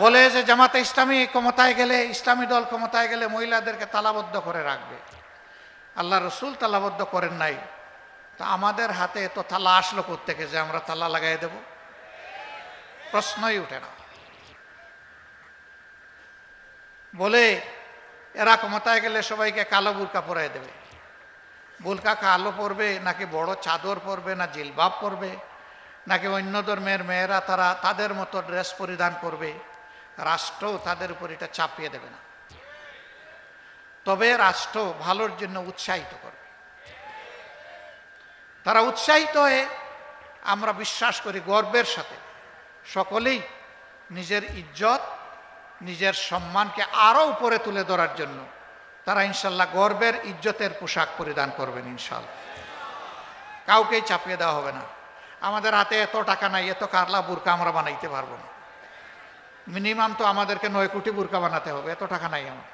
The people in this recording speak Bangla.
বলে যে জামাতে ইসলামী ক্ষমতায় গেলে, ইসলামী দল ক্ষমতায় গেলে মহিলাদেরকে তালাবদ্ধ করে রাখবে। আল্লাহ রসুল তালাবদ্ধ করেন নাই, তো আমাদের হাতে তো তালা আসলো কোত্থেকে যে আমরা তালা লাগাই দেব? প্রশ্নই উঠে না। বলে এরা ক্ষমতায় গেলে সবাইকে কালো বুরকা পরাই দেবে। বুরকা কালো পরবে নাকি বড় চাদর পরবে, না জিলবাব পরবে, নাকি অন্য ধর্মের মেয়েরা তারা তাদের মতো ড্রেস পরিধান করবে, রাষ্ট্র তাদের উপর এটা চাপিয়ে দেবে না। তবে রাষ্ট্র ভালোর জন্য উৎসাহিত করবে। তারা উৎসাহিত হয়ে, আমরা বিশ্বাস করি গর্বের সাথে সকলেই নিজের ইজ্জত, নিজের সম্মানকে আরো উপরে তুলে ধরার জন্য তারা ইনশাল্লাহ গর্বের ইজ্জতের পোশাক পরিধান করবেন ইনশাল্লাহ। কাউকেই চাপিয়ে দেওয়া হবে না। আমাদের হাতে এত টাকা নাই, এত কারলা বুরকা আমরা বানাইতে পারবো না। মিনিমাম তো আমাদেরকে 9 কোটি বুরকা বানাতে হবে, এত টাকা নাই আমার।